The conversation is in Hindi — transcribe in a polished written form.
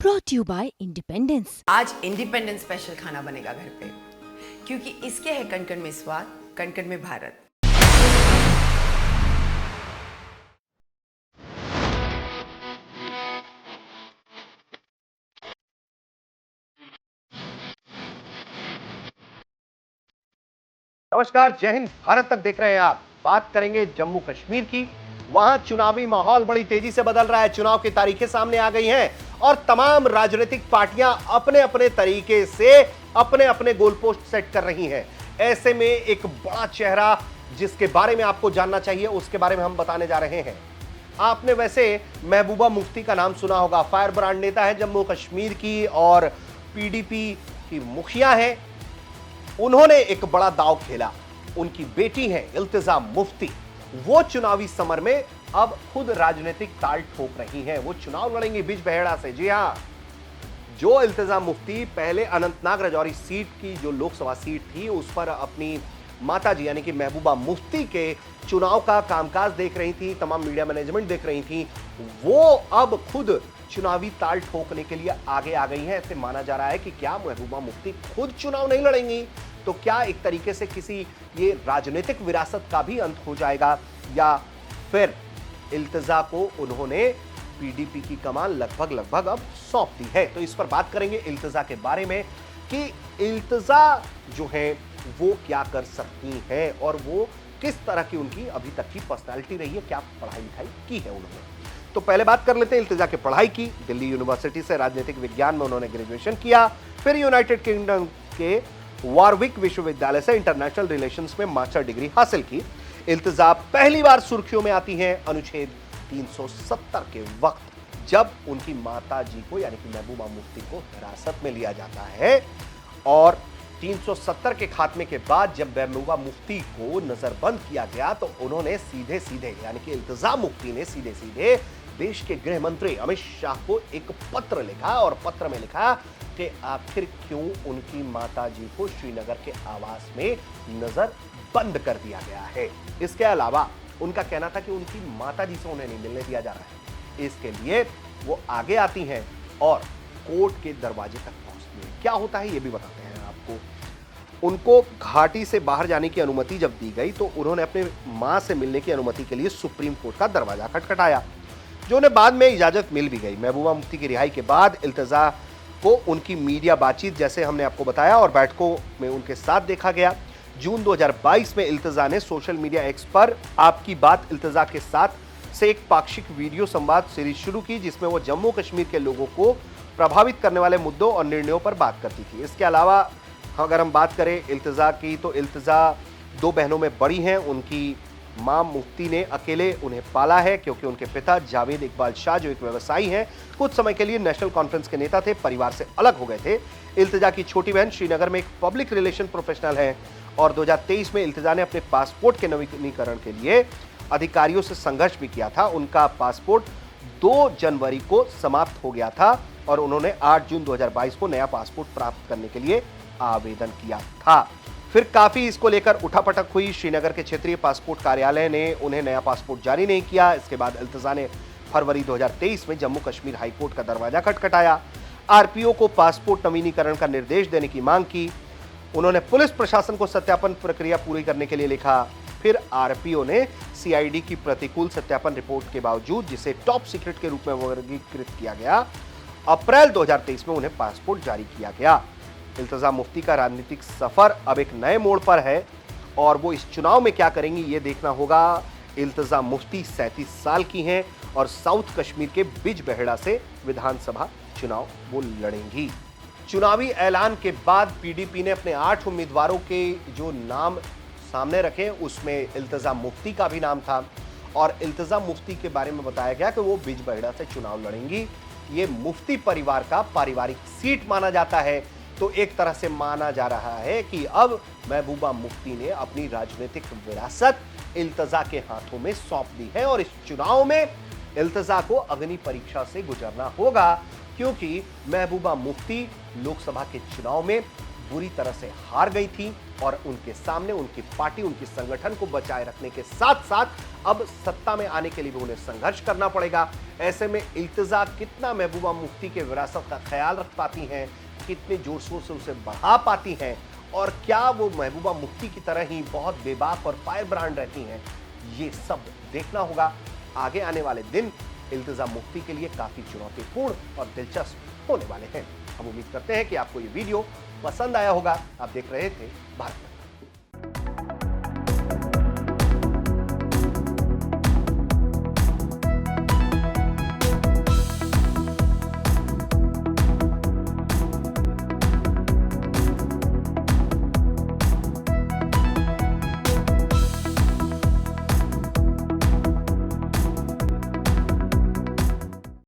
brought you by Independence। आज इंडिपेंडेंस स्पेशल खाना बनेगा घर पे, क्योंकि इसके है कण कण में स्वाद, कण कण में भारत। नमस्कार, जय हिंद। भारत तक देख रहे हैं आप। बात करेंगे जम्मू कश्मीर की। वहां चुनावी माहौल बड़ी तेजी से बदल रहा है। चुनाव की तारीखें सामने आ गई हैं और तमाम राजनीतिक पार्टियां अपने अपने तरीके से अपने अपने गोल पोस्ट सेट कर रही हैं। ऐसे में एक बड़ा चेहरा जिसके बारे में आपको जानना चाहिए, उसके बारे में हम बताने जा रहे हैं। आपने वैसे महबूबा मुफ्ती का नाम सुना होगा। फायर ब्रांड नेता है जम्मू कश्मीर की और पीडीपी की मुखिया है। उन्होंने एक बड़ा दांव खेला। उनकी बेटी है इल्तिजा मुफ्ती। वो चुनावी समर में अब खुद राजनीतिक ताल ठोक रही हैं। वो चुनाव लड़ेंगी बिजबहेड़ा से। जी हां, जो इल्तिजा मुफ्ती पहले अनंतनाग राजौरी सीट की जो लोकसभा सीट थी, उस पर अपनी माताजी यानी कि महबूबा मुफ्ती के चुनाव का कामकाज देख रही थी, तमाम मीडिया मैनेजमेंट देख रही थी, वो अब खुद चुनावी ताल ठोकने के लिए आगे आ गई हैं। ऐसे माना जा रहा है कि क्या महबूबा मुफ्ती खुद चुनाव नहीं लड़ेंगी, तो क्या एक तरीके से किसी ये राजनीतिक विरासत का भी अंत हो जाएगा, या फिर इल्तिजा को उन्होंने पीडीपी की कमान लगभग अब सौंप दी है। तो इस पर बात करेंगे इल्तिजा के बारे में कि इल्तिजा जो है वो क्या कर सकती हैं और वो किस तरह की उनकी अभी तक की पर्सनालिटी रही है, क्या पढ़ाई लिखाई की है उन्होंने। तो पहले बात कर लेते हैं इल्तिजा की पढ़ाई की। दिल्ली यूनिवर्सिटी से राजनीतिक विज्ञान में उन्होंने ग्रेजुएशन किया। फिर यूनाइटेड किंगडम के वारविक विश्वविद्यालय से इंटरनेशनल रिलेशंस में मास्टर डिग्री हासिल की। इल्तिजा पहली बार सुर्खियों में आती हैं अनुच्छेद 370 के वक्त, जब उनकी माता जी को यानी कि महबूबा मुफ्ती को हिरासत में लिया जाता है। और 370 के खात्मे के बाद जब महबूबा मुफ्ती को नजरबंद किया गया, तो उन्होंने सीधे सीधे यानी कि इल्तिजा मुफ्ती ने सीधे सीधे देश के गृह मंत्री अमित शाह को एक पत्र लिखा और पत्र में लिखा कि आखिर क्यों उनकी माताजी को श्रीनगर के आवास में नजर बंद कर दिया गया है। इसके अलावा उनका कहना था कि उनकी माताजी से उन्हें नहीं मिलने दिया जा रहा है। इसके लिए वो आगे आती हैं और कोर्ट के दरवाजे तक पहुंचती हैं। क्या होता है ये भी बताते हैं आपको। उनको घाटी से बाहर जाने की अनुमति जब दी गई, तो उन्होंने अपने मां से मिलने की अनुमति के लिए सुप्रीम कोर्ट का दरवाजा खटखटाया, जो उन्हें बाद में इजाजत मिल भी गई। महबूबा मुफ्ती की रिहाई के बाद इल्तिजा को उनकी मीडिया बातचीत, जैसे हमने आपको बताया, और बैठकों में उनके साथ देखा गया। जून 2022 में इल्तिजा ने सोशल मीडिया एक्स पर आपकी बात इल्तिजा के साथ से एक पाक्षिक वीडियो संवाद सीरीज शुरू की, जिसमें वो जम्मू कश्मीर के लोगों को प्रभावित करने वाले मुद्दों और निर्णयों पर बात करती थी। इसके अलावा अगर हम बात करें इल्तिजा की, तो इल्तिजा 2 बहनों में बड़ी हैं। उनकी मां मुफ्ती ने अकेले उन्हें पाला है, क्योंकि उनके पिता जावेद इकबाल शाह जो एक व्यवसायी हैं, कुछ समय के लिए नेशनल कॉन्फ्रेंस के नेता थे, परिवार से अलग हो गए थे। इल्तिजा की छोटी बहन श्रीनगर में एक पब्लिक रिलेशन प्रोफेशनल है और 2023 में इल्तिजा ने अपने पासपोर्ट के नवीनीकरण के लिए अधिकारियों से संघर्ष भी किया था। उनका पासपोर्ट 2 जनवरी को समाप्त हो गया था और उन्होंने 8 जून 2022 को नया पासपोर्ट प्राप्त करने के लिए आवेदन किया था। फिर काफी इसको लेकर उठापटक हुई। श्रीनगर के क्षेत्रीय पासपोर्ट कार्यालय ने उन्हें नया पासपोर्ट जारी नहीं किया। इसके बाद इल्तिजा ने फरवरी 2023 में जम्मू कश्मीर हाईकोर्ट का दरवाजा खटखटाया। आरपीओ को पासपोर्ट नवीनीकरण का निर्देश देने की मांग की। उन्होंने पुलिस प्रशासन को सत्यापन प्रक्रिया पूरी करने के लिए लिखा। फिर आरपीओ ने सीआईडी की प्रतिकूल सत्यापन रिपोर्ट के बावजूद, जिसे टॉप सीक्रेट के रूप में वर्गीकृत किया गया, अप्रैल 2023 में उन्हें पासपोर्ट जारी किया गया। इल्तिजा मुफ्ती का राजनीतिक सफर अब एक नए मोड़ पर है और वो इस चुनाव में क्या करेंगी ये देखना होगा। इल्तिजा मुफ्ती 37 साल की हैं और साउथ कश्मीर के बिजबहेड़ा से विधानसभा चुनाव वो लड़ेंगी। चुनावी ऐलान के बाद पीडीपी ने अपने 8 उम्मीदवारों के जो नाम सामने रखे, उसमें इल्तिजा मुफ्ती का भी नाम था और इल्तिजा मुफ्ती के बारे में बताया गया कि वो बिजबहेड़ा से चुनाव लड़ेंगी। ये मुफ्ती परिवार का पारिवारिक सीट माना जाता है। तो एक तरह से माना जा रहा है कि अब महबूबा मुफ्ती ने अपनी राजनीतिक विरासत इल्तिजा के हाथों में सौंप दी है और इस चुनाव में इल्तिजा को अग्नि परीक्षा से गुजरना होगा, क्योंकि महबूबा मुफ्ती लोकसभा के चुनाव में बुरी तरह से हार गई थी और उनके सामने उनकी पार्टी, उनकी संगठन को बचाए रखने के साथ साथ अब सत्ता में आने के लिए भी उन्हें संघर्ष करना पड़ेगा। ऐसे में इल्तिजा कितना महबूबा मुफ्ती के विरासत का ख्याल रख पाती हैं, कितने जोर शोर से उसे बढ़ा पाती हैं, और क्या वो महबूबा मुफ्ती की तरह ही बहुत बेबाक और फायर ब्रांड रहती हैं, ये सब देखना होगा। आगे आने वाले दिन इल्तिजा मुफ्ती के लिए काफी चुनौतीपूर्ण और दिलचस्प होने वाले हैं। हम उम्मीद करते हैं कि आपको ये वीडियो पसंद आया होगा। आप देख रहे थे भारत।